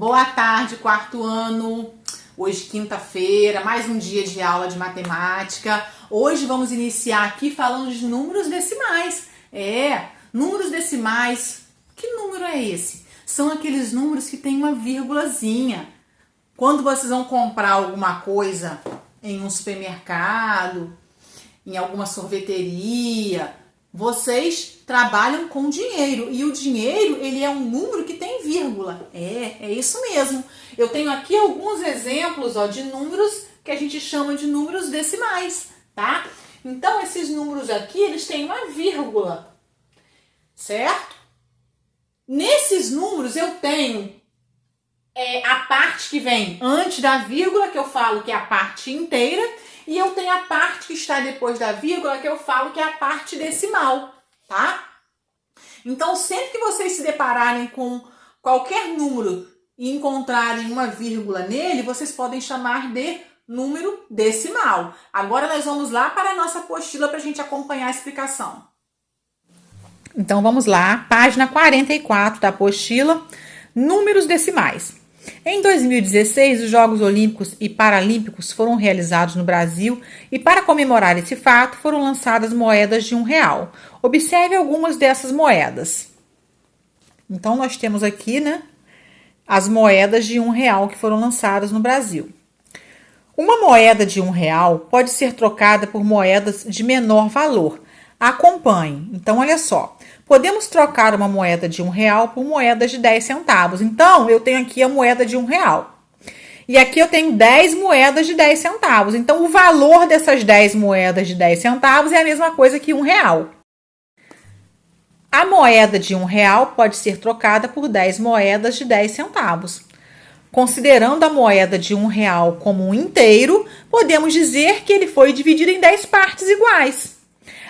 Boa tarde, quarto ano. Hoje, quinta-feira, mais um dia de aula de matemática. Hoje vamos iniciar aqui falando de números decimais. Números decimais. Que número é esse? São aqueles números que tem uma vírgulazinha. Quando vocês vão comprar alguma coisa em um supermercado, em alguma sorveteria, vocês trabalham com dinheiro. E o dinheiro, ele é um número que tem vírgula. É isso mesmo. Eu tenho aqui alguns exemplos de números que a gente chama de números decimais, tá? Então, esses números aqui, eles têm uma vírgula, certo? Nesses números, eu tenho a parte que vem antes da vírgula, que eu falo que é a parte inteira, e eu tenho a parte que está depois da vírgula, que eu falo que é a parte decimal, tá? Então, sempre que vocês se depararem com qualquer número e encontrarem uma vírgula nele, vocês podem chamar de número decimal. Agora nós vamos lá para a nossa apostila para a gente acompanhar a explicação. Então, vamos lá, página 44 da apostila, números decimais. Em 2016, os Jogos Olímpicos e Paralímpicos foram realizados no Brasil e, para comemorar esse fato, foram lançadas moedas de R$1. Observe algumas dessas moedas. Então, nós temos aqui, as moedas de R$1 que foram lançadas no Brasil. Uma moeda de R$1 pode ser trocada por moedas de menor valor. Acompanhe. Então, olha só. Podemos trocar uma moeda de R$1 por moedas de 10 centavos. Então, eu tenho aqui a moeda de R$1. E aqui eu tenho 10 moedas de 10 centavos. Então, o valor dessas 10 moedas de 10 centavos é a mesma coisa que R$1. A moeda de R$1 pode ser trocada por 10 moedas de 10 centavos. Considerando a moeda de R$1 como um inteiro, podemos dizer que ele foi dividido em 10 partes iguais.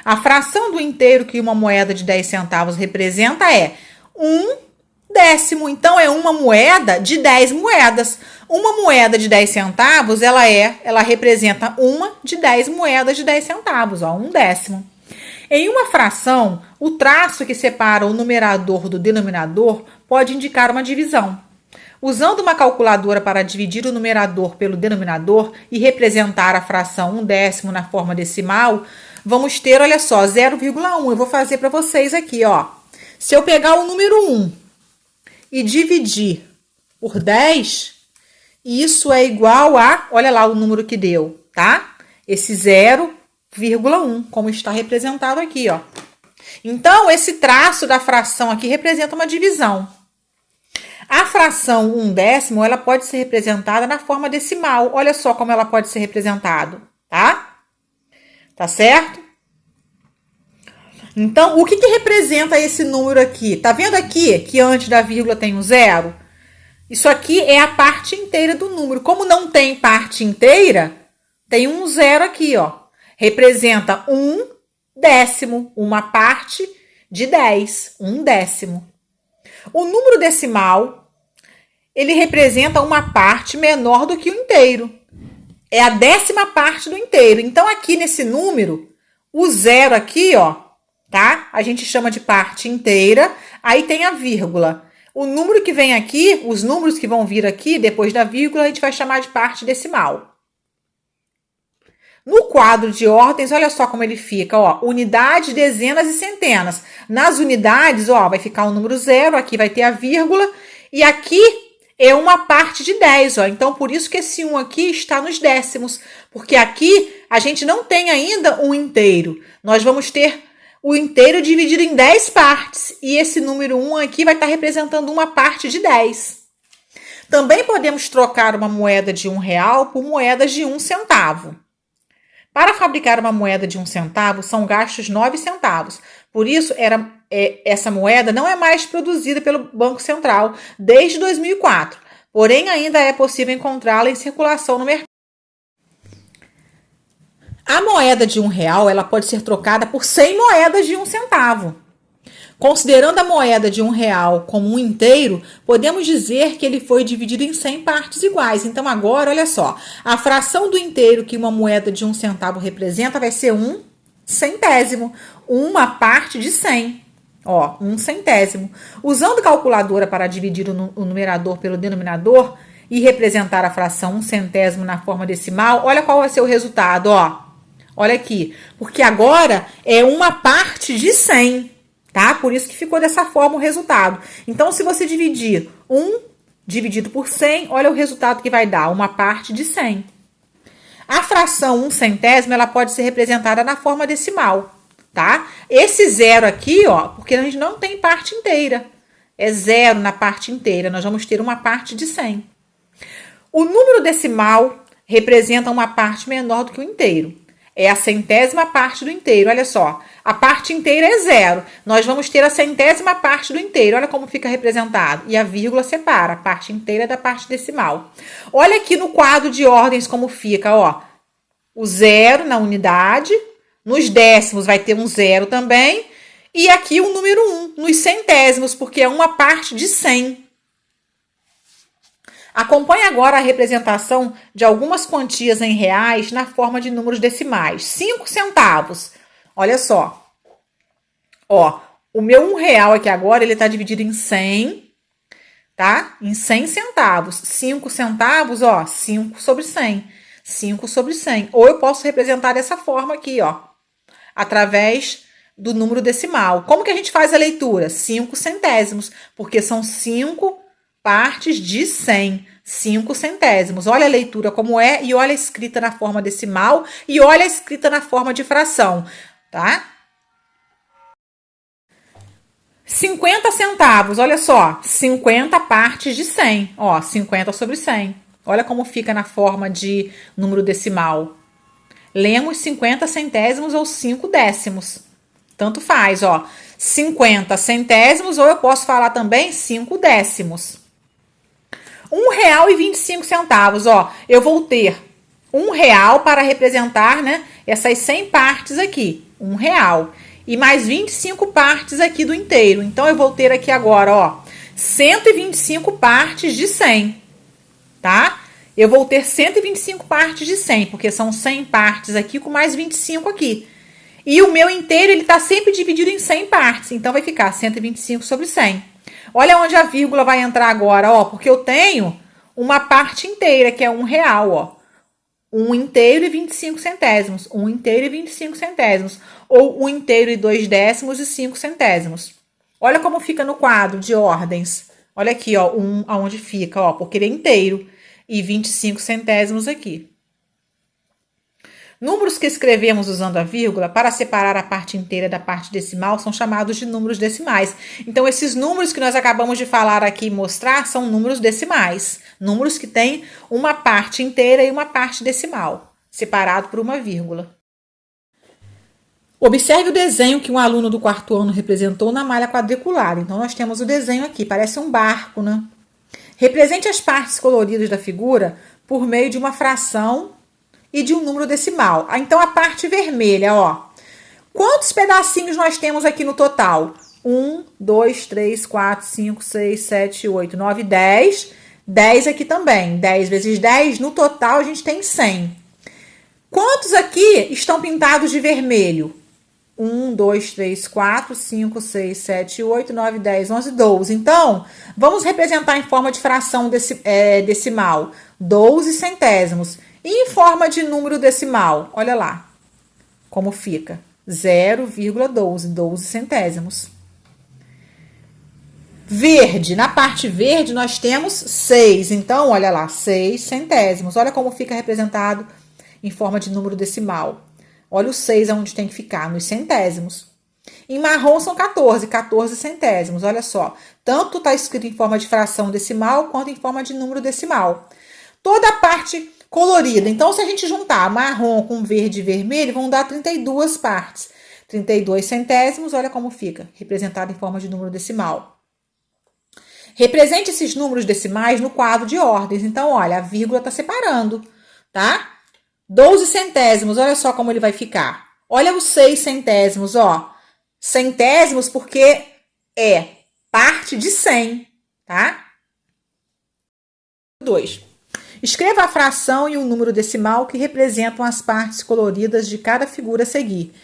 A fração do inteiro que uma moeda de 10 centavos representa é 1/10. Então, é uma moeda de 10 moedas. Uma moeda de 10 centavos, ela representa uma de 10 moedas de 10 centavos, 1/10. Em uma fração, o traço que separa o numerador do denominador pode indicar uma divisão. Usando uma calculadora para dividir o numerador pelo denominador e representar a fração 1/10 na forma decimal, vamos ter, olha só, 0,1. Eu vou fazer para vocês aqui, Se eu pegar o número 1 e dividir por 10, isso é igual a, olha lá o número que deu, tá? Esse 0,1, como está representado aqui, Então, esse traço da fração aqui representa uma divisão. A fração 1/10, ela pode ser representada na forma decimal. Olha só como ela pode ser representada, tá? Tá certo? Então, o que representa esse número aqui? Tá vendo aqui que antes da vírgula tem um 0? Isso aqui é a parte inteira do número. Como não tem parte inteira, tem um 0 aqui, Representa 1/10, uma parte de 10, 1/10. O número decimal, ele representa uma parte menor do que o inteiro. É a 10ª parte do inteiro. Então, aqui nesse número, o 0 aqui, tá? A gente chama de parte inteira. Aí tem a vírgula. O número que vem aqui, os números que vão vir aqui, depois da vírgula, a gente vai chamar de parte decimal. No quadro de ordens, olha só como ele fica, unidades, dezenas e centenas. Nas unidades, vai ficar o número 0, aqui vai ter a vírgula, e aqui é uma parte de 10, Então, por isso que esse 1 aqui está nos décimos, porque aqui a gente não tem ainda um inteiro. Nós vamos ter o inteiro dividido em 10 partes, e esse número 1 aqui vai estar representando uma parte de 10. Também podemos trocar uma moeda de R$1 por moedas de 1 centavo. Para fabricar uma moeda de 1 centavo, são gastos 9 centavos. Por isso, essa moeda não é mais produzida pelo Banco Central desde 2004. Porém, ainda é possível encontrá-la em circulação no mercado. A moeda de R$1, ela pode ser trocada por 100 moedas de 1 centavo. Considerando a moeda de R$1 como um inteiro, podemos dizer que ele foi dividido em 100 partes iguais. Então, agora, olha só, a fração do inteiro que uma moeda de 1 centavo representa vai ser 1/100, uma parte de 100. Ó, 1/100. Usando calculadora para dividir o numerador pelo denominador e representar a fração 1/100 na forma decimal, olha qual vai ser o resultado, ó. Olha aqui, porque agora é uma parte de 100, tá? Por isso que ficou dessa forma o resultado. Então, se você dividir 1 dividido por 100, olha o resultado que vai dar, uma parte de 100. A fração 1/100, ela pode ser representada na forma decimal, tá? Esse zero aqui, ó, porque a gente não tem parte inteira. É zero na parte inteira, nós vamos ter uma parte de 100. O número decimal representa uma parte menor do que o inteiro. É a 100ª parte do inteiro, olha só. A parte inteira é zero. Nós vamos ter a 100ª parte do inteiro. Olha como fica representado. E a vírgula separa a parte inteira da parte decimal. Olha aqui no quadro de ordens como fica, ó. O zero na unidade. Nos décimos vai ter um zero também. E aqui o número 1, nos centésimos, porque é uma parte de 100. Acompanhe agora a representação de algumas quantias em reais na forma de números decimais. 5 centavos. Olha só. Ó, o meu R$1 aqui agora, ele está dividido em 100, tá? Em 100 centavos. 5 centavos, ó, 5 sobre 100. 5 sobre 100. Ou eu posso representar dessa forma aqui, ó. Através do número decimal. Como que a gente faz a leitura? 5 centésimos, porque são 5 partes de 100, 5 centésimos. Olha a leitura como é e olha a escrita na forma decimal e olha a escrita na forma de fração, tá? 50 centavos, olha só, 50 partes de 100, ó, 50 sobre 100. Olha como fica na forma de número decimal. Lemos 50 centésimos ou 5 décimos. Tanto faz, ó, 50 centésimos ou eu posso falar também 5 décimos. R$1,25, ó, eu vou ter R$1 para representar, né, essas 100 partes aqui, R$1. E mais 25 partes aqui do inteiro. Então, eu vou ter aqui agora, ó, 125 partes de 100, tá? Eu vou ter 125 partes de 100, porque são 100 partes aqui com mais 25 aqui. E o meu inteiro, ele tá sempre dividido em 100 partes, então vai ficar 125 sobre 100. Olha onde a vírgula vai entrar agora, ó, porque eu tenho uma parte inteira, que é R$1, ó. 1 inteiro e 25 centésimos. 1 inteiro e 25 centésimos. Ou 1 inteiro e 2 décimos e 5 centésimos. Olha como fica no quadro de ordens. Olha aqui, ó, 1 aonde fica, ó, porque ele é inteiro. E 25 centésimos aqui. Números que escrevemos usando a vírgula para separar a parte inteira da parte decimal são chamados de números decimais. Então, esses números que nós acabamos de falar aqui e mostrar são números decimais. Números que têm uma parte inteira e uma parte decimal, separado por uma vírgula. Observe o desenho que um aluno do 4º ano representou na malha quadricular. Então, nós temos o desenho aqui, parece um barco, né? Represente as partes coloridas da figura por meio de uma fração e de um número decimal. Então, a parte vermelha, ó. Quantos pedacinhos nós temos aqui no total? 1, 2, 3, 4, 5, 6, 7, 8, 9, 10. 10 aqui também. 10 vezes 10, no total a gente tem 100. Quantos aqui estão pintados de vermelho? 1, 2, 3, 4, 5, 6, 7, 8, 9, 10, 11, 12. Então, vamos representar em forma de fração decimal. 12 centésimos. E em forma de número decimal, olha lá como fica. 0,12, 12 centésimos. Verde, na parte verde nós temos 6. Então, olha lá, 6 centésimos. Olha como fica representado em forma de número decimal. Olha o 6 aonde tem que ficar, nos centésimos. Em marrom são 14, 14 centésimos, olha só. Tanto está escrito em forma de fração decimal, quanto em forma de número decimal. Toda a parte colorida. Então, se a gente juntar marrom com verde e vermelho, vão dar 32 partes. 32 centésimos, olha como fica, representado em forma de número decimal. Represente esses números decimais no quadro de ordens. Então, olha, a vírgula está separando, tá? 12 centésimos, olha só como ele vai ficar. Olha os 6 centésimos, ó. Centésimos porque é parte de 100, tá? 2. Escreva a fração e o número decimal que representam as partes coloridas de cada figura a seguir.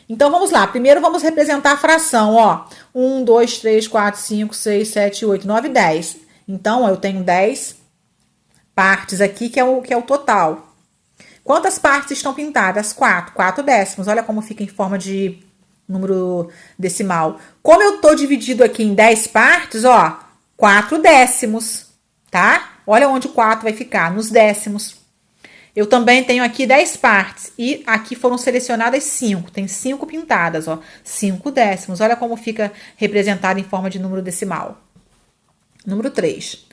Então, vamos lá. Primeiro, vamos representar a fração, ó. 1, 2, 3, 4, 5, 6, 7, 8, 9, 10. Então, ó, eu tenho 10 partes aqui, que é o total. Quantas partes estão pintadas? 4. 4 décimos. Olha como fica em forma de número decimal. Como eu tô dividido aqui em 10 partes, ó, 4 décimos, tá? Olha onde o 4 vai ficar, nos décimos. Eu também tenho aqui 10 partes e aqui foram selecionadas 5. Tem 5 pintadas, ó. 5 décimos. Olha como fica representado em forma de número decimal. Número 3.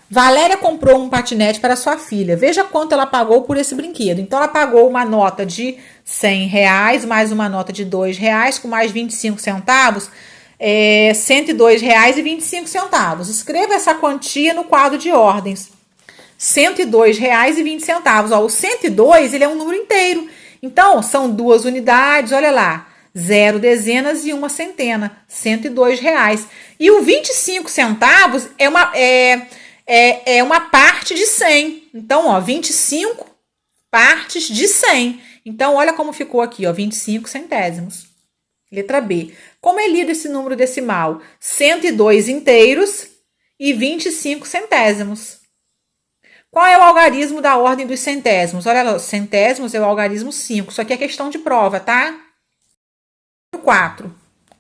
Valéria comprou um patinete para sua filha. Veja quanto ela pagou por esse brinquedo. Então, ela pagou uma nota de R$100, mais uma nota de R$2, com mais 25 centavos, R$102,25. Escreva essa quantia no quadro de ordens. R$102,20. Ó, o 102, ele é um número inteiro. Então, são 2 unidades, olha lá. 0 dezenas e 1 centena. R$102. E o 25 centavos é uma parte de 100. Então, ó, 25 partes de 100. Então, olha como ficou aqui, ó, 25 centésimos. Letra B. Como é lido esse número decimal? 102 inteiros e 25 centésimos. Qual é o algarismo da ordem dos centésimos? Olha lá, centésimos é o algarismo 5. Isso aqui é questão de prova, tá? 4,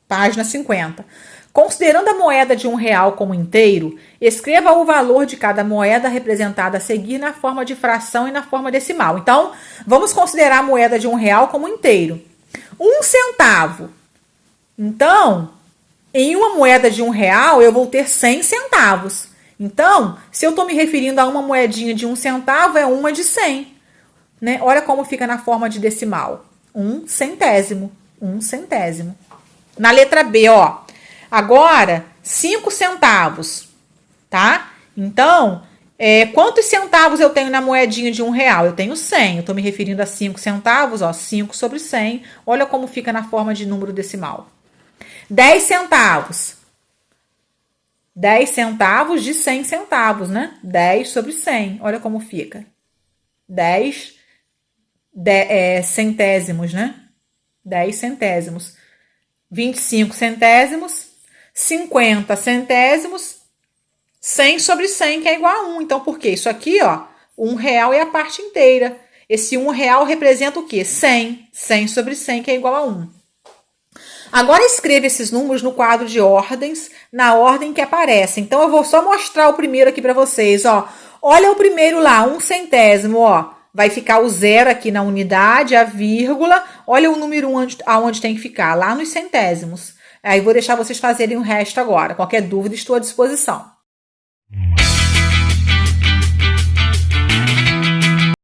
página 50. Considerando a moeda de R$1 como inteiro, escreva o valor de cada moeda representada a seguir na forma de fração e na forma decimal. Então, vamos considerar a moeda de R$1 como inteiro. 1 centavo. Então, em uma moeda de R$1, eu vou ter 100 centavos. Então, se eu estou me referindo a uma moedinha de 1 centavo, é uma de 100. Né? Olha como fica na forma de decimal. 1 centésimo. 1 centésimo. Na letra B, ó. Agora, 5 centavos. Tá? Então, quantos centavos eu tenho na moedinha de R$1? Eu tenho 100. Eu estou me referindo a 5 centavos, ó. 5 sobre 100. Olha como fica na forma de número decimal. 10 centavos. 10 centavos de 100 centavos, né? 10 sobre 100. Olha como fica. 10 centésimos, né? 10 centésimos. 25 centésimos. 50 centésimos. 100 sobre 100, que é igual a 1. Então, por quê? Isso aqui, ó, R$1 é a parte inteira. Esse R$1 representa o quê? 100. 100 sobre 100, que é igual a 1. Agora escreva esses números no quadro de ordens, na ordem que aparece. Então, eu vou só mostrar o primeiro aqui para vocês, ó. Olha o primeiro lá, 1 centésimo, ó. Vai ficar o 0 aqui na unidade, a vírgula. Olha o número 1 aonde tem que ficar, lá nos centésimos. Aí, vou deixar vocês fazerem o resto agora. Qualquer dúvida, estou à disposição.